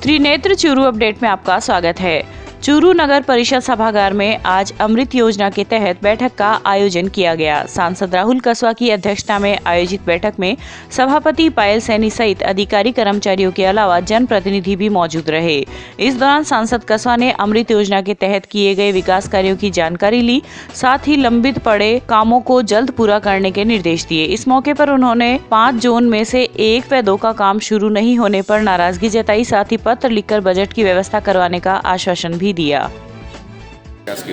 Trinetra Churu update में आपका स्वागत है। चूरू नगर परिषद सभागार में आज अमृत योजना के तहत बैठक का आयोजन किया गया। सांसद राहुल कसवा की अध्यक्षता में आयोजित बैठक में सभापति पायल सैनी सहित अधिकारी कर्मचारियों के अलावा जनप्रतिनिधि भी मौजूद रहे। इस दौरान सांसद कसवा ने अमृत योजना के तहत किए गए विकास कार्यों की जानकारी ली, साथ ही लंबित पड़े कामों को जल्द पूरा करने के निर्देश दिए। इस मौके पर उन्होंने 5 जोन में से 1 व 2 का काम शुरू नहीं होने पर नाराजगी जताई, साथ ही पत्र लिखकर बजट की व्यवस्था करवाने का आश्वासन भी दिया।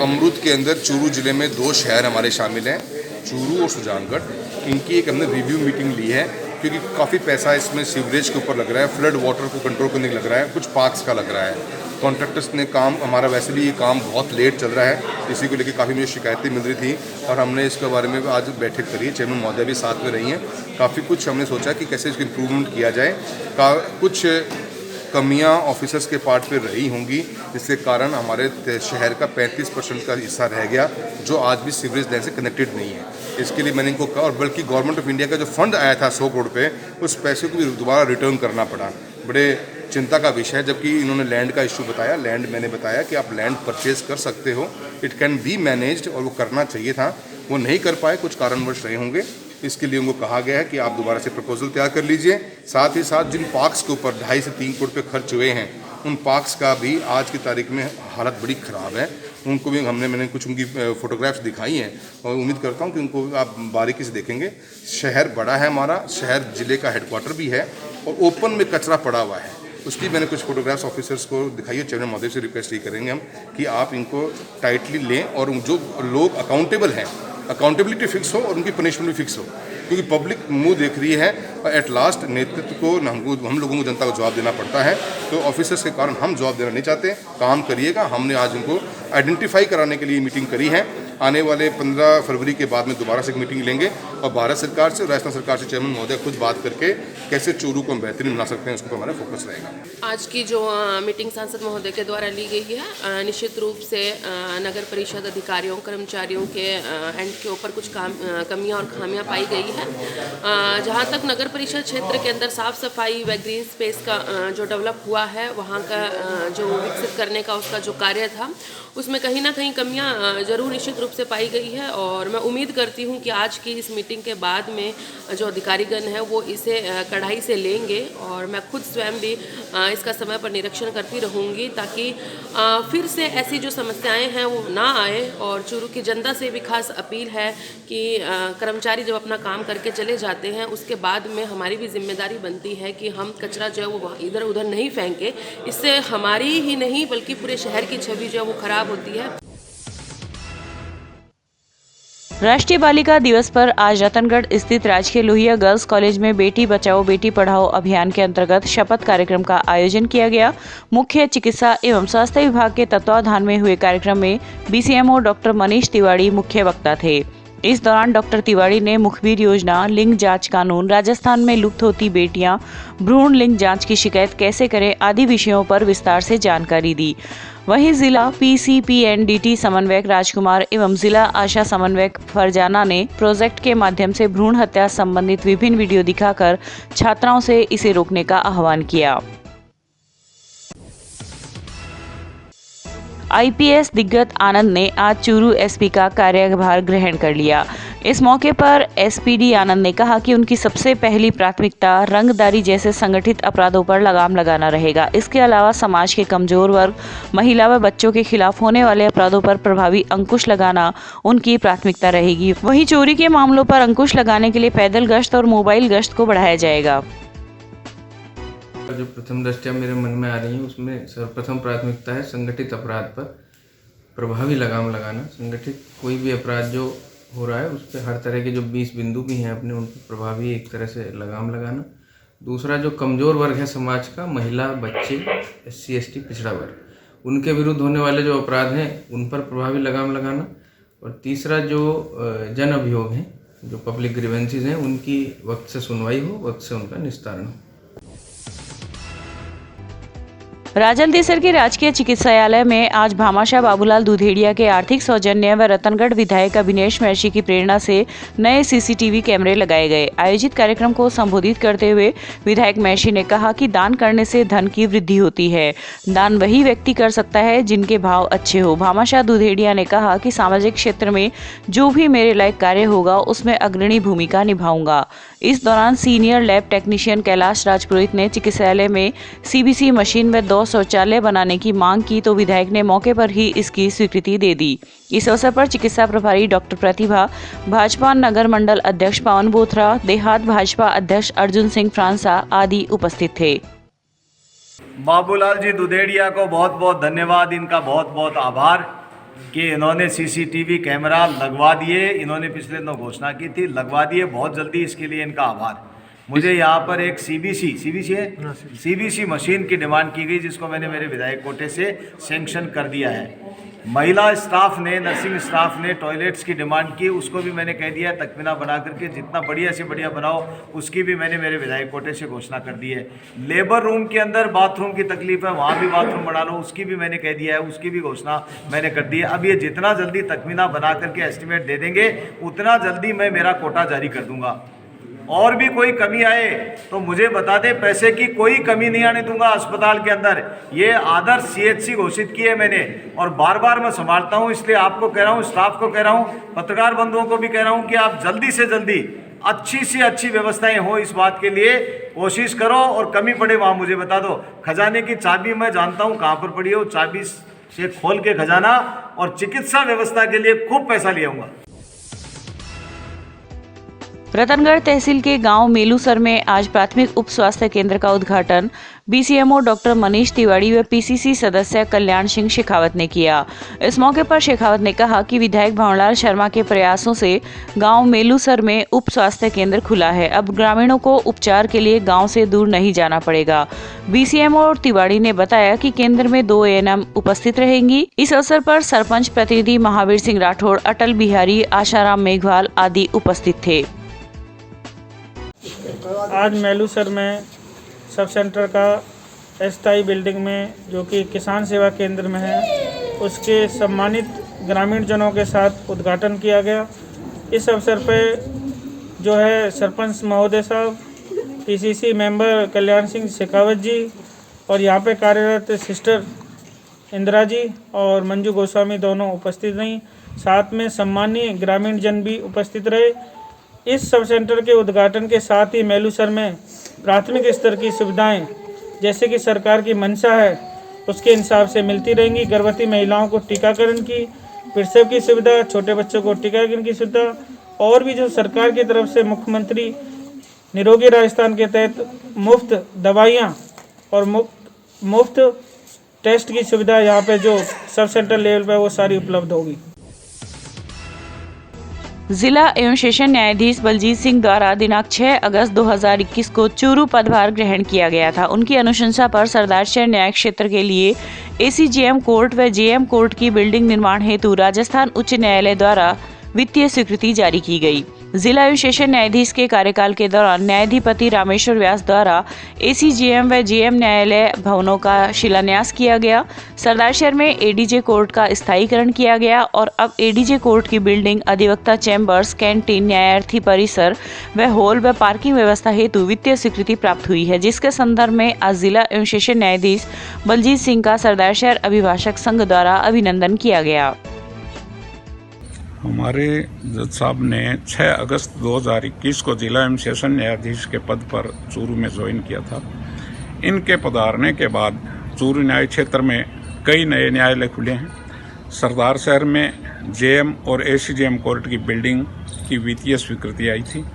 अमृत के अंदर चूरू जिले में 2 शहर हमारे शामिल हैं, चूरू और सुजानगढ़। इनकी एक हमने रिव्यू मीटिंग ली है क्योंकि काफ़ी पैसा इसमें सीवरेज के ऊपर लग रहा है, फ्लड वाटर को कंट्रोल करने लग रहा है, कुछ पार्क्स का लग रहा है। कॉन्ट्रैक्टर्स ने काम, हमारा वैसे भी ये काम बहुत लेट चल रहा है, इसी को लेकर काफ़ी मुझे शिकायतें मिल रही थी और हमने इसके बारे में आज बैठक करी है। चेयरमैन महोदय भी साथ में रही हैं। काफ़ी कुछ हमने सोचा कि कैसे इसको इम्प्रूवमेंट किया जाए। कुछ कमियां ऑफिसर्स के पार्ट पे रही होंगी, जिसके कारण हमारे शहर का 35% का हिस्सा रह गया जो आज भी सीवरेज लाइन से कनेक्टेड नहीं है। इसके लिए मैंने इनको कहा और बल्कि गवर्नमेंट ऑफ इंडिया का जो फंड आया था 100 करोड़ पे, उस पैसे को भी दोबारा रिटर्न करना पड़ा। बड़े चिंता का विषय है, जबकि इन्होंने लैंड का इशू बताया। लैंड मैंने बताया कि आप लैंड परचेज कर सकते हो, इट कैन बी मैनेज्ड, और वो करना चाहिए था, वो नहीं कर पाए, कुछ कारणवश रहे होंगे। इसके लिए उनको कहा गया है कि आप दोबारा से प्रपोजल तैयार कर लीजिए। साथ ही साथ जिन पार्क्स के ऊपर 2.5 से 3 करोड़ रुपये खर्च हुए हैं, उन पार्क्स का भी आज की तारीख में हालत बड़ी ख़राब है। उनको भी मैंने कुछ उनकी फ़ोटोग्राफ्स दिखाई हैं और उम्मीद करता हूँ कि उनको आप बारीकी से देखेंगे। शहर बड़ा है हमारा, शहर ज़िले का हेडक्वार्टर भी है और ओपन में कचरा पड़ा हुआ है। उसकी मैंने कुछ फोटोग्राफ्स ऑफिसर्स को दिखाई है। चेयरमैन महोदय से रिक्वेस्ट ये करेंगे हम कि आप इनको टाइटली लें और जो लोग अकाउंटेबल हैं, अकाउंटेबिलिटी फिक्स हो और उनकी पनिशमेंट भी फिक्स हो, क्योंकि पब्लिक मुंह देख रही है और एट लास्ट नेतृत्व को हम लोगों को, जनता को जवाब देना पड़ता है। तो ऑफिसर्स के कारण हम जवाब देना नहीं चाहते, काम करिएगा। हमने आज उनको आइडेंटिफाई कराने के लिए मीटिंग करी है। आने वाले 15 फरवरी के बाद में दोबारा से एक मीटिंग लेंगे और भारत सरकार से, राजस्थान सरकार से चेयरमैन महोदय खुद बात करके कैसे चूरू को हम बेहतरीन बना सकते हैं, उसके ऊपर हमारा फोकस रहेगा। आज की जो मीटिंग सांसद महोदय के द्वारा ली गई है, निश्चित रूप से नगर परिषद अधिकारियों कर्मचारियों के एंड के ऊपर कुछ कमियां और खामियां पाई गई है। जहां तक नगर परिषद क्षेत्र के अंदर साफ सफाई व ग्रीन स्पेस का जो डेवलप हुआ है, वहां का जो विकसित करने का उसका जो कार्य था, उसमें कहीं ना कहीं कमियां जरूर निश्चित रूप से पाई गई है। और मैं उम्मीद करती हूं कि आज की इस मीटिंग के बाद में जो अधिकारीगण हैं वो इसे कड़ाई से लेंगे और मैं खुद स्वयं भी इसका समय पर निरीक्षण करती रहूंगी, ताकि फिर से ऐसी जो समस्याएं हैं वो ना आए। और चूरू की जनता से भी खास अपील है कि कर्मचारी जब अपना काम करके चले जाते हैं, उसके बाद में हमारी भी जिम्मेदारी बनती है कि हम कचरा जो है वो इधर उधर नहीं फेंके। इससे हमारी ही नहीं बल्कि पूरे शहर की छवि जो है वो खराब होती है। राष्ट्रीय बालिका दिवस पर आज रतनगढ़ स्थित राजकीय लोहिया गर्ल्स कॉलेज में बेटी बचाओ बेटी पढ़ाओ अभियान के अंतर्गत शपथ कार्यक्रम का आयोजन किया गया। मुख्य चिकित्सा एवं स्वास्थ्य विभाग के तत्वाधान में हुए कार्यक्रम में BCMO डॉक्टर मनीष तिवारी मुख्य वक्ता थे। इस दौरान डॉक्टर तिवारी ने मुखबिर योजना, लिंग जांच कानून, राजस्थान में लुप्त होती बेटियां, भ्रूण लिंग जांच की शिकायत कैसे करें आदि विषयों पर विस्तार से जानकारी दी। वहीं जिला PCPNDT समन्वयक राजकुमार एवं जिला आशा समन्वयक फरजाना ने प्रोजेक्ट के माध्यम से भ्रूण हत्या संबंधित विभिन्न वीडियो दिखाकर छात्राओं से इसे रोकने का आह्वान किया। IPS दिग्गज आनंद ने आज चूरू SP का कार्यभार ग्रहण कर लिया। इस मौके पर SPD आनंद ने कहा कि उनकी सबसे पहली प्राथमिकता रंगदारी जैसे संगठित अपराधों पर लगाम लगाना रहेगा। इसके अलावा समाज के कमजोर वर्ग, महिला व बच्चों के खिलाफ होने वाले अपराधों पर प्रभावी अंकुश लगाना उनकी प्राथमिकता रहेगी। वहीं चोरी के मामलों पर अंकुश लगाने के लिए पैदल गश्त और मोबाइल गश्त को बढ़ाया जाएगा। जो प्रथम दृष्टया मेरे मन में आ रही है, उसमें सर्वप्रथम प्राथमिकता है संगठित अपराध पर प्रभावी लगाम लगाना। संगठित कोई भी अपराध जो हो रहा है उस पर हर तरह के जो 20 बिंदु भी हैं अपने, उन पर प्रभावी एक तरह से लगाम लगाना। दूसरा, जो कमज़ोर वर्ग है समाज का, महिला, बच्चे, SC ST पिछड़ा वर्ग, उनके विरुद्ध होने वाले जो अपराध हैं उन पर प्रभावी लगाम लगाना। और तीसरा, जो जन अभियोग हैं, जो पब्लिक ग्रीवेंसेस हैं, उनकी वक्त से सुनवाई हो, वक्त से उनका निस्तारण हो। राजलदेसर के राजकीय चिकित्सालय में आज भामाशाह बाबूलाल दुधेड़िया के आर्थिक सौजन्य व रतनगढ़ विधायक अभिनेश महर्षि की प्रेरणा से नए सीसीटीवी कैमरे लगाए गए। आयोजित कार्यक्रम को संबोधित करते हुए विधायक महर्षि ने कहा कि दान करने से धन की वृद्धि होती है। दान वही व्यक्ति कर सकता है जिनके भाव अच्छे हो। भामाशाह दुधेड़िया ने कहा कि सामाजिक क्षेत्र में जो भी मेरे लायक कार्य होगा उसमें अग्रणी भूमिका निभाऊंगा। इस दौरान सीनियर लैब टेक्नीशियन कैलाश राजपुरोहित ने चिकित्सालय में सीबीसी मशीन व 2 शौचालय बनाने की मांग की तो विधायक ने मौके पर ही इसकी स्वीकृति दे दी। इस अवसर पर चिकित्सा प्रभारी डॉक्टर प्रतिभा, भाजपा नगर मंडल अध्यक्ष पवन बोथरा, देहात भाजपा अध्यक्ष अर्जुन सिंह फ्रांसा आदि उपस्थित थे। बाबूलाल जी दुधेड़िया को बहुत बहुत धन्यवाद, इनका बहुत बहुत आभार कि इन्होंने सीसीटीवी कैमरा लगवा दिए। इन्होंने पिछले दिनों घोषणा की थी, लगवा दिए बहुत जल्दी, इसके लिए इनका आभार। मुझे यहाँ पर एक सीबीसी मशीन की डिमांड की गई, जिसको मैंने मेरे विधायक कोटे से सैंक्शन कर दिया है। महिला स्टाफ ने, नर्सिंग स्टाफ ने टॉयलेट्स की डिमांड की, उसको भी मैंने कह दिया तकमीना बना करके जितना बढ़िया से बढ़िया बनाओ, उसकी भी मैंने मेरे विधायक कोटे से घोषणा कर दी है। लेबर रूम के अंदर बाथरूम की तकलीफ है, वहाँ भी बाथरूम बना लो, उसकी भी मैंने कह दिया है, उसकी भी घोषणा मैंने कर दी है। अब ये जितना जल्दी तकमीना बना करके एस्टिमेट दे देंगे उतना जल्दी मैं मेरा कोटा जारी कर दूंगा। और भी कोई कमी आए तो मुझे बता दें, पैसे की कोई कमी नहीं आने दूंगा अस्पताल के अंदर। ये आदर्श सीएचसी घोषित की है मैंने, और बार बार मैं संभालता हूं, इसलिए आपको कह रहा हूं, स्टाफ को कह रहा हूं, पत्रकार बंधुओं को भी कह रहा हूं कि आप जल्दी से जल्दी अच्छी से अच्छी व्यवस्थाएं हो, इस बात के लिए कोशिश करो। और कमी पड़े वहाँ मुझे बता दो। खजाने की चाबी मैं जानता हूँ कहाँ पर पड़ी हो, चाबी से खोल के खजाना और चिकित्सा व्यवस्था के लिए खूब पैसा ले आऊँगा। रतनगढ़ तहसील के गांव मेलूसर में आज प्राथमिक उप स्वास्थ्य केंद्र का उद्घाटन बीसीएमओ डॉक्टर मनीष तिवारी व पीसीसी सदस्य कल्याण सिंह शेखावत ने किया। इस मौके पर शेखावत ने कहा कि विधायक भंवरलाल शर्मा के प्रयासों से गांव मेलूसर में उप स्वास्थ्य केंद्र खुला है। अब ग्रामीणों को उपचार के लिए गांव से दूर नहीं जाना पड़ेगा। बीसीएमओ तिवारी ने बताया कि केंद्र में 2 एएनएम उपस्थित रहेंगी। इस अवसर पर सरपंच प्रतिनिधि महावीर सिंह राठौड़, अटल बिहारी, आशाराम मेघवाल आदि उपस्थित थे। आज मेलूसर में सब सेंटर का अस्थायी बिल्डिंग में, जो कि किसान सेवा केंद्र में है, उसके सम्मानित ग्रामीण जनों के साथ उद्घाटन किया गया। इस अवसर पे जो है सरपंच महोदय साहब, पीसीसी मेंबर कल्याण सिंह शेखावत जी और यहाँ पे कार्यरत सिस्टर इंदिरा जी और मंजू गोस्वामी दोनों उपस्थित रहीं। साथ में सम्मानीय ग्रामीण जन भी उपस्थित रहे। इस सब सेंटर के उद्घाटन के साथ ही मेलूसर में प्राथमिक स्तर की सुविधाएं, जैसे कि सरकार की मंशा है उसके हिसाब से मिलती रहेंगी। गर्भवती महिलाओं को टीकाकरण की, प्रसव की सुविधा, छोटे बच्चों को टीकाकरण की सुविधा, और भी जो सरकार की तरफ से मुख्यमंत्री निरोगी राजस्थान के तहत मुफ्त दवाइयाँ और मुफ्त टेस्ट की सुविधा यहाँ पे जो सब सेंटर लेवल पर वो सारी उपलब्ध होगी। जिला एवं सेशन न्यायाधीश बलजीत सिंह द्वारा दिनांक 6 अगस्त 2021 को चूरू पदभार ग्रहण किया गया था। उनकी अनुशंसा पर सरदारशहर न्याय क्षेत्र के लिए एसीजेएम कोर्ट व जेएम कोर्ट की बिल्डिंग निर्माण हेतु राजस्थान उच्च न्यायालय द्वारा वित्तीय स्वीकृति जारी की गई। जिला एवं सेशन न्यायाधीश के कार्यकाल के दौरान न्यायाधिपति रामेश्वर व्यास द्वारा एसीजेएम व जेएम न्यायालय भवनों का शिलान्यास किया गया। सरदारशहर में एडीजे कोर्ट का स्थायीकरण किया गया और अब एडीजे कोर्ट की बिल्डिंग, अधिवक्ता चैम्बर्स, कैंटीन, न्यायार्थी परिसर व हॉल व पार्किंग व्यवस्था हेतु वित्तीय स्वीकृति प्राप्त हुई है, जिसके संदर्भ में आज जिला एवं सेशन न्यायाधीश बलजीत सिंह का सरदारशहर अभिभाषक संघ द्वारा अभिनंदन किया गया। हमारे जज साहब ने 6 अगस्त 2021 को जिला एवं सेशन न्यायाधीश के पद पर चूरू में ज्वाइन किया था। इनके पधारने के बाद चूरू न्याय क्षेत्र में कई नए न्यायालय खुले हैं। सरदार शहर में जेएम और एसीजेएम कोर्ट की बिल्डिंग की वित्तीय स्वीकृति आई थी।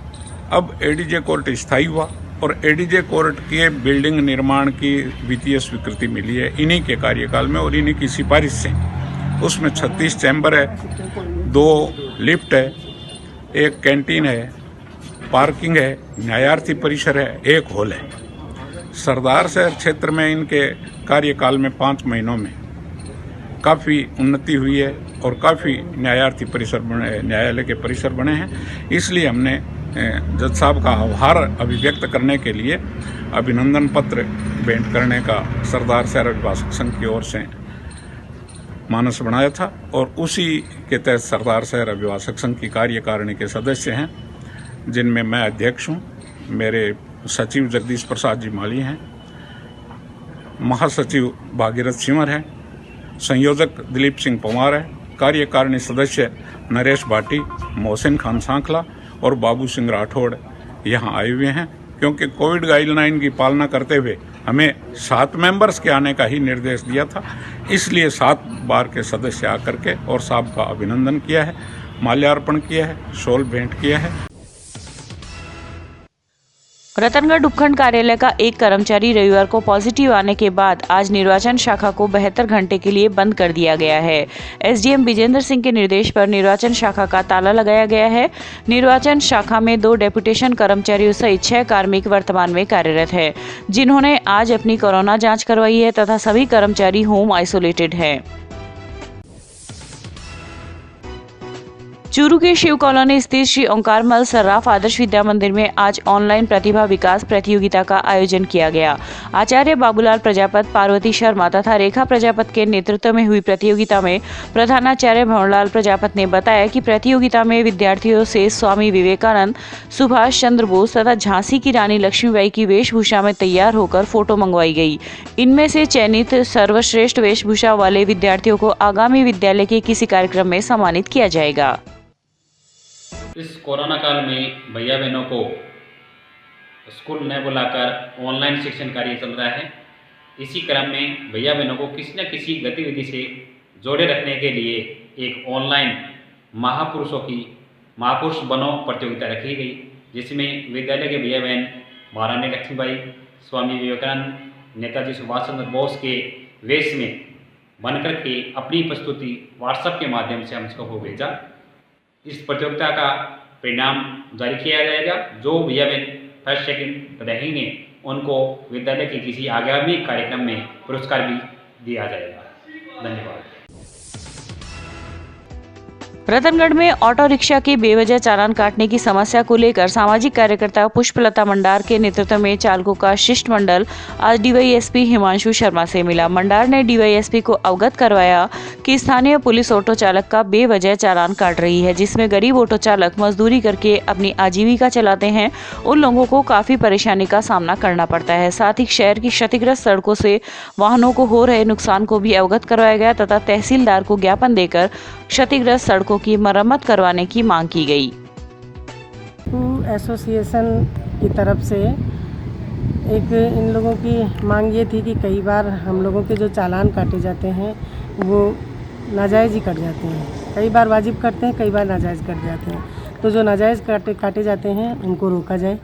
अब एडीजे कोर्ट स्थायी हुआ और एडीजे कोर्ट के बिल्डिंग निर्माण की वित्तीय स्वीकृति मिली है इन्हीं के कार्यकाल में और इन्हीं की सिफारिश से। उसमें 36 चैम्बर है, 2 लिफ्ट है, 1 कैंटीन है, पार्किंग है, न्यायार्थी परिसर है, 1 हॉल है। सरदार शहर क्षेत्र में इनके कार्यकाल में 5 महीनों में काफ़ी उन्नति हुई है और काफ़ी न्यायार्थी परिसर बने, न्यायालय के परिसर बने हैं। इसलिए हमने जज साहब का आभार अभिव्यक्त करने के लिए अभिनंदन पत्र भेंट करने का सरदार शहर अभिभाषक संघ की ओर से मानस बनाया था और उसी के तहत सरदार शहर अभिभाषक संघ की कार्यकारिणी के सदस्य हैं, जिनमें मैं अध्यक्ष हूँ, मेरे सचिव जगदीश प्रसाद जी माली हैं, महासचिव भागीरथ सिमर है, संयोजक दिलीप सिंह पवार है, कार्यकारिणी सदस्य नरेश भाटी, मोहसिन खान सांखला और बाबू सिंह राठौड़ यहाँ आए हुए हैं, क्योंकि कोविड गाइडलाइन की पालना करते हुए हमें 7 मेंबर्स के आने का ही निर्देश दिया था। इसलिए 7 बार के सदस्य आकर के और साहब का अभिनंदन किया है, माल्यार्पण किया है, शॉल भेंट किया है। रतनगढ़ उपखंड कार्यालय का एक कर्मचारी रविवार को पॉजिटिव आने के बाद आज निर्वाचन शाखा को 72 घंटे के लिए बंद कर दिया गया है। एसडीएम विजेंद्र सिंह के निर्देश पर निर्वाचन शाखा का ताला लगाया गया है। निर्वाचन शाखा में 2 डेपुटेशन कर्मचारियों सहित 6 कार्मिक वर्तमान में कार्यरत है, जिन्होंने आज अपनी कोरोना जाँच करवाई है तथा सभी कर्मचारी होम आइसोलेटेड है। चूरू के शिव कॉलोनी स्थित श्री ओंकारमल सर्राफ आदर्श विद्या मंदिर में आज ऑनलाइन प्रतिभा विकास प्रतियोगिता का आयोजन किया गया। आचार्य बाबूलाल प्रजापत, पार्वती शर्मा तथा रेखा प्रजापत के नेतृत्व में हुई प्रतियोगिता में प्रधानाचार्य भंवरलाल प्रजापत ने बताया कि प्रतियोगिता में विद्यार्थियों से स्वामी विवेकानंद, सुभाष चंद्र बोस तथा झांसी की रानी लक्ष्मीबाई की वेशभूषा में तैयार होकर फोटो मंगवाई गई। इनमें से चयनित सर्वश्रेष्ठ वेशभूषा वाले विद्यार्थियों को आगामी विद्यालय के किसी कार्यक्रम में सम्मानित किया जाएगा। इस कोरोना काल में भैया बहनों को स्कूल न बुलाकर ऑनलाइन शिक्षण कार्य चल रहा है। इसी क्रम में भैया बहनों को किसी न किसी गतिविधि से जोड़े रखने के लिए एक ऑनलाइन महापुरुष बनो प्रतियोगिता रखी गई, जिसमें विद्यालय के भैया बहन महारानी लक्ष्मीबाई, स्वामी विवेकानंद, नेताजी सुभाष चंद्र बोस के वेश में बनकर के अपनी प्रस्तुति व्हाट्सएप के माध्यम से हम सबको भेजा। इस प्रतियोगिता का परिणाम जारी किया जाएगा। जो भैया बहन फर्स्ट सेकंड रहेंगे उनको विद्यालय के किसी आगामी कार्यक्रम में पुरस्कार भी दिया जाएगा। धन्यवाद। रतनगढ़ में ऑटो रिक्शा के बेवजह चालान काटने की समस्या को लेकर सामाजिक कार्यकर्ता पुष्पलता मंडार के नेतृत्व में चालकों का शिष्टमंडल आज डीवाईएसपी हिमांशु शर्मा से मिला। मंडार ने डीवाईएसपी को अवगत करवाया कि स्थानीय पुलिस ऑटो चालक का बेवजह चालान काट रही है, जिसमें गरीब ऑटो चालक मजदूरी करके अपनी आजीविका चलाते हैं। उन लोगों को काफी परेशानी का सामना करना पड़ता है। साथ ही शहर की क्षतिग्रस्त सड़कों से वाहनों को हो रहे नुकसान को भी अवगत करवाया गया तथा तहसीलदार को ज्ञापन देकर क्षतिग्रस्त सड़कों की मरम्मत करवाने की मांग की गई। एसोसिएशन की तरफ से एक इन लोगों की मांग ये थी कि कई बार हम लोगों के जो चालान काटे जाते हैं वो नाजायज़ ही कट जाते हैं। कई बार वाजिब करते हैं, कई बार नाजायज़ कट जाते हैं। तो जो नाजायज़ काटे जाते हैं उनको रोका जाए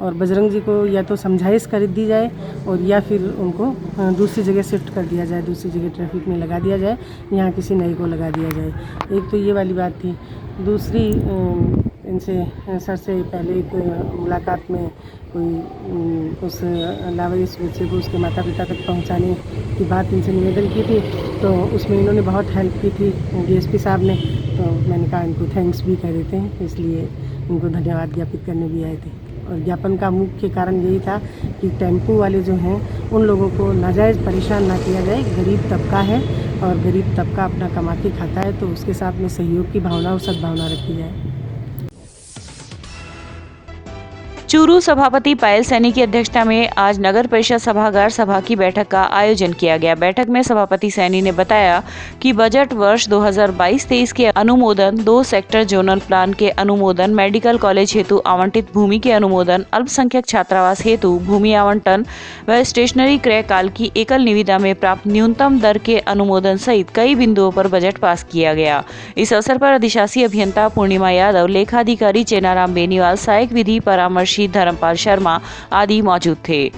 और बजरंग जी को या तो समझाइश कर दी जाए और या फिर उनको दूसरी जगह शिफ्ट कर दिया जाए, दूसरी जगह ट्रैफिक में लगा दिया जाए, यहाँ किसी नए को लगा दिया जाए। एक तो ये वाली बात थी। दूसरी, इनसे सर से पहले एक मुलाकात में कोई उस लावारिस बच्चे को उसके माता पिता तक पहुंचाने की बात इनसे निवेदन की थी, तो उसमें इन्होंने बहुत हेल्प की थी डीएसपी साहब ने। तो मैंने कहा इनको थैंक्स भी कह देते हैं, इसलिए इनको धन्यवाद ज्ञापित करने भी आए थे। और ज्ञापन का मुख्य कारण यही था कि टेम्पो वाले जो हैं उन लोगों को नाजायज़ परेशान ना किया जाए। गरीब तबका है और गरीब तबका अपना कमा के खाता है, तो उसके साथ में सहयोग की भावना और सद्भावना रखी जाए। चूरू सभापति पायल सैनी की अध्यक्षता में आज नगर परिषद सभागार सभा की बैठक का आयोजन किया गया। बैठक में सभापति सैनी ने बताया कि बजट वर्ष 2022-23 के अनुमोदन, 2 सेक्टर जोनल प्लान के अनुमोदन, मेडिकल कॉलेज हेतु आवंटित भूमि के अनुमोदन, अल्पसंख्यक छात्रावास हेतु भूमि आवंटन व स्टेशनरी क्रय काल की एकल निविदा में प्राप्त न्यूनतम दर के अनुमोदन सहित कई बिंदुओं पर बजट पास किया गया। इस अवसर पर अधिशासी अभियंता पूर्णिमा यादव, लेखाधिकारी चेनाराम बेनीवाल, सहायक विधि परामर्शी धर्मपाल शर्मा आदि मौजूद थे।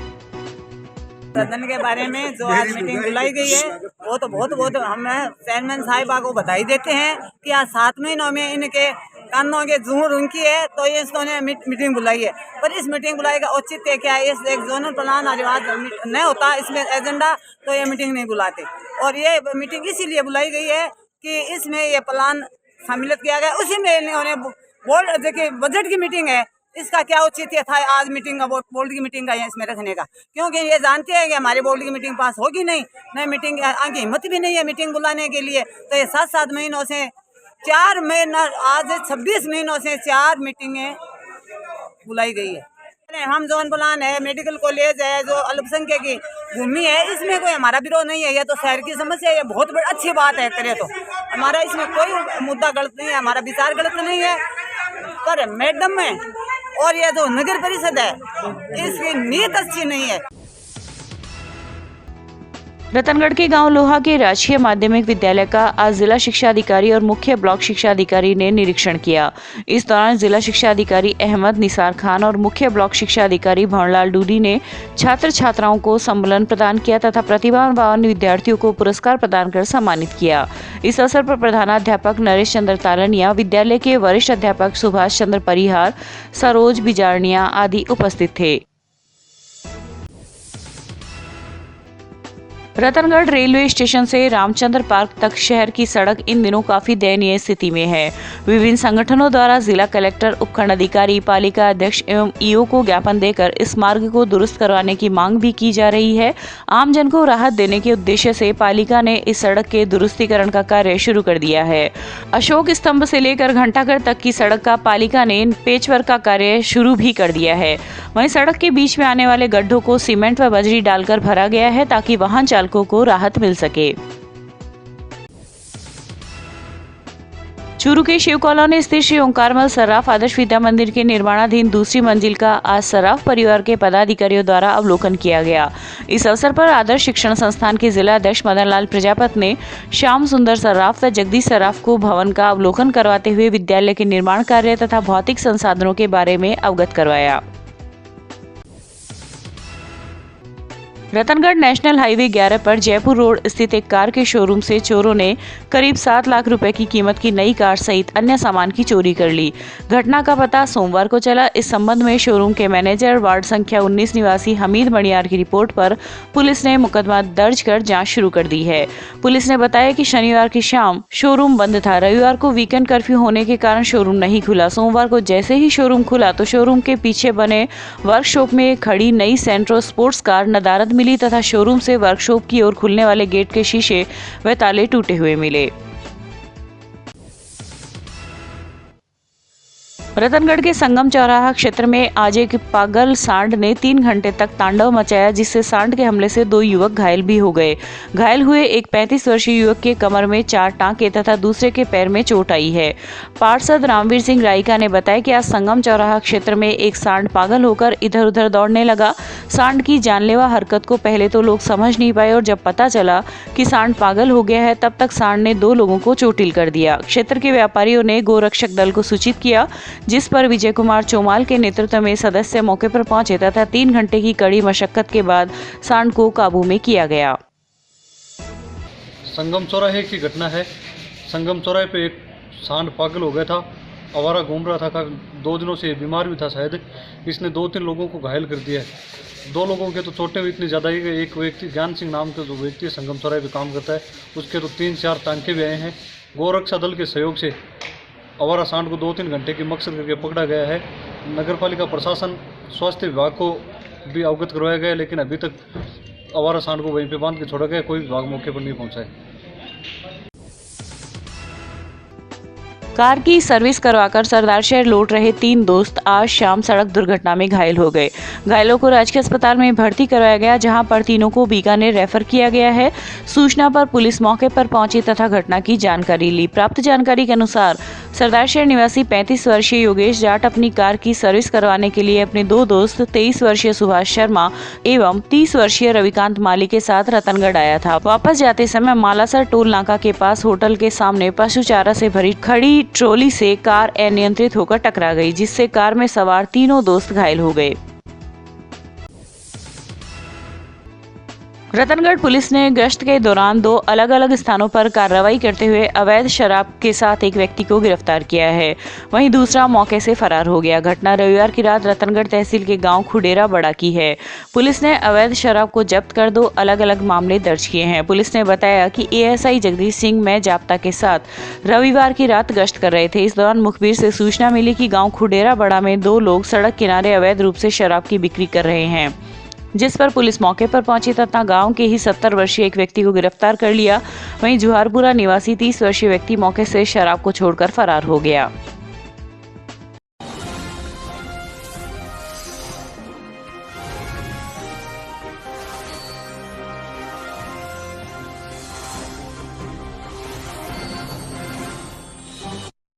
सदन के बारे में जो आज मीटिंग बुलाई गई है वो तो बहुत हम चेयरमैन साहिबा को बधाई देते हैं कि आज 7 महीनों में इनके कानों के जूर उनकी है, तो ये इसने मीटिंग बुलाई है। पर इस मीटिंग बुलाई का औचित्य क्या है? इस एक जोनल प्लान आज नहीं होता इसमें एजेंडा, तो ये मीटिंग नहीं बुलाते। और ये मीटिंग इसीलिए बुलाई गई है कि इसमें ये प्लान सम्मिलित किया गया। उसी में इन्होंने बोर्ड देखिए बजट की मीटिंग है, इसका क्या औचित्य था आज मीटिंग का, बोर्ड की मीटिंग का इसमें रखने का? क्योंकि ये जानते हैं कि हमारे बोर्ड की मीटिंग पास होगी नहीं मीटिंग आगे हिम्मत भी नहीं है मीटिंग बुलाने के लिए। तो ये 7 महीनों से 4 महीना, आज 26 महीनों से 4 मीटिंगें बुलाई गई है। हम जोन प्लान है, मेडिकल कॉलेज है, जो अल्पसंख्यक की भूमि है, इसमें कोई हमारा विरोध नहीं है। ये तो शहर की समस्या है, ये बहुत बड़ी अच्छी बात है करे तो। हमारा इसमें कोई मुद्दा गलत नहीं है, हमारा विचार गलत नहीं है। पर मैडम में और ये जो नगर परिषद है, इसकी नीयत अच्छी नहीं है। रतनगढ़ के गांव लोहा के राजकीय माध्यमिक विद्यालय का आज जिला शिक्षा अधिकारी और मुख्य ब्लॉक शिक्षा अधिकारी ने निरीक्षण किया। इस दौरान जिला शिक्षा अधिकारी अहमद निसार खान और मुख्य ब्लॉक शिक्षा अधिकारी भवनलाल डूडी ने छात्र छात्राओं को सम्मेलन प्रदान किया तथा प्रतिभावान विद्यार्थियों को पुरस्कार प्रदान कर सम्मानित किया। इस अवसर पर प्रधानाध्यापक नरेश चंद्र तालनिया, विद्यालय के वरिष्ठ अध्यापक सुभाष चंद्र परिहार, सरोज बिजारनिया आदि उपस्थित थे। रतनगढ़ रेलवे स्टेशन से रामचंद्र पार्क तक शहर की सड़क इन दिनों काफी दयनीय स्थिति में है। विभिन्न संगठनों द्वारा जिला कलेक्टर, उपखंड अधिकारी, पालिका अध्यक्ष एवं ईओ को ज्ञापन देकर इस मार्ग को दुरुस्त करवाने की मांग भी की जा रही है। आमजन को राहत देने के उद्देश्य से पालिका ने इस सड़क के दुरुस्तीकरण का कार्य शुरू कर दिया है। अशोक स्तंभ से लेकर घंटाघर तक की सड़क का पालिका ने पेचवर्क का कार्य शुरू भी कर दिया है। वहीं सड़क के बीच में आने वाले गड्ढों को सीमेंट व बजरी डालकर भरा गया है ताकि वाहन चालकों को राहत मिल सके। चूरू के शिव कॉलोनी स्थित श्री ओंकारमल सर्राफ आदर्श विद्या मंदिर के निर्माणाधीन दूसरी मंजिल का आज सर्राफ परिवार के पदाधिकारियों द्वारा अवलोकन किया गया। इस अवसर पर आदर्श शिक्षण संस्थान के जिला अध्यक्ष मदन लाल प्रजापत ने श्याम सुंदर सर्राफ व जगदीश सर्राफ को भवन का अवलोकन करवाते हुए विद्यालय के निर्माण कार्य तथा भौतिक संसाधनों के बारे में अवगत करवाया। रतनगढ़ नेशनल हाईवे 11 पर जयपुर रोड स्थित एक कार के शोरूम से चोरों ने करीब 7 लाख रुपए की कीमत की नई कार सहित अन्य सामान की चोरी कर ली। घटना का पता सोमवार को चला। इस संबंध में शोरूम के मैनेजर, वार्ड संख्या 19 निवासी हमीद मणियार की रिपोर्ट पर पुलिस ने मुकदमा दर्ज कर जांच शुरू कर दी है। पुलिस ने बताया कि शनिवार की शाम शोरूम बंद था। रविवार को वीकेंड कर्फ्यू होने के कारण शोरूम नहीं खुला। सोमवार को जैसे ही शोरूम खुला तो शोरूम के पीछे बने वर्कशॉप में खड़ी नई सेंट्रो स्पोर्ट्स कार नदारद मिली तथा शोरूम से वर्कशॉप की ओर खुलने वाले गेट के शीशे व ताले टूटे हुए मिले। रतनगढ़ के संगम चौराहा क्षेत्र में आज एक पागल सांड ने 3 घंटे तक तांडव मचाया, जिससे सांड के हमले से 2 युवक घायल भी हो गए। घायल हुए एक 35 वर्षीय युवक के कमर में 4 टांके तथा दूसरे के पैर में चोट आई है। पार्षद रामवीर सिंह रायका ने बताया कि आज संगम चौराहा क्षेत्र में एक सांड पागल होकर इधर उधर दौड़ने लगा। सांड की जानलेवा हरकत को पहले तो लोग समझ नहीं पाए और जब पता चला कि सांड पागल हो गया है तब तक सांड ने 2 लोगों को चोटिल कर दिया। क्षेत्र के व्यापारियों ने गोरक्षक दल को सूचित किया, जिस पर विजय कुमार चौमाल के नेतृत्व में सदस्य मौके पर पहुंचे तथा 3 घंटे की कड़ी मशक्कत के बाद सांड को काबू में किया गया। संगम चौराहे की घटना है। संगम चौराहे पे एक सांड पागल हो गया था, आवारा घूम रहा था, 2 दिनों से बीमार भी था शायद। इसने 2-3 लोगों को घायल कर दिया है। 2 लोगों के तो चोटें भी इतनी ज़्यादा ही गई। एक व्यक्ति ज्ञान सिंह नाम का जो व्यक्ति संगम चौराहे पे काम करता है, उसके तो 3-4 टांके भी आए हैं। गोरक्षा दल के सहयोग से आवारा सांड को 2-3 घंटे की मकसद करके पकड़ा गया है। नगरपालिका प्रशासन, स्वास्थ्य विभाग को भी अवगत करवाया गया, लेकिन अभी तक आवारा सांड को वहीं पे बांध के छोड़ा गया। कोई विभाग मौके पर नहीं पहुंचा है। कार की सर्विस करवाकर सरदार शहर लौट रहे 3 दोस्त आज शाम सड़क दुर्घटना में घायल हो गए। घायलों को राजकीय अस्पताल में भर्ती करवाया गया, जहां पर तीनों को बीकानेर रेफर किया गया है। सूचना पर पुलिस मौके पर पहुंची तथा घटना की जानकारी ली। प्राप्त जानकारी के अनुसार सरदार शहर निवासी 35 वर्षीय योगेश जाट अपनी कार की सर्विस करवाने के लिए अपने 2 दोस्त 23 वर्षीय सुभाष शर्मा एवं 30 वर्षीय रविकांत माली के साथ रतनगढ़ आया था। वापस जाते समय मालासर टोल नाका के पास होटल के सामने पशु चारा से भरी खड़ी ट्रॉली से कार अनियंत्रित होकर टकरा गई, जिससे कार में सवार तीनों दोस्त घायल हो गए। रतनगढ़ पुलिस ने गश्त के दौरान 2 अलग अलग स्थानों पर कार्रवाई करते हुए अवैध शराब के साथ एक व्यक्ति को गिरफ्तार किया है। वहीं दूसरा मौके से फरार हो गया। घटना रविवार की रात रतनगढ़ तहसील के गांव खुडेरा बड़ा की है। पुलिस ने अवैध शराब को जब्त कर 2 अलग अलग मामले दर्ज किए हैं। पुलिस ने बताया कि एएसआई जगदीश सिंह में जाप्ता के साथ रविवार की रात गश्त कर रहे थे। इस दौरान मुखबिर से सूचना मिली कि गाँव खुडेरा बड़ा में 2 लोग सड़क किनारे अवैध रूप से शराब की बिक्री कर रहे हैं, जिस पर पुलिस मौके पर पहुंची तथा गांव के ही 70 वर्षीय एक व्यक्ति को गिरफ्तार कर लिया। वहीं जुहारपुरा निवासी 30 वर्षीय व्यक्ति मौके से शराब को छोड़कर फरार हो गया।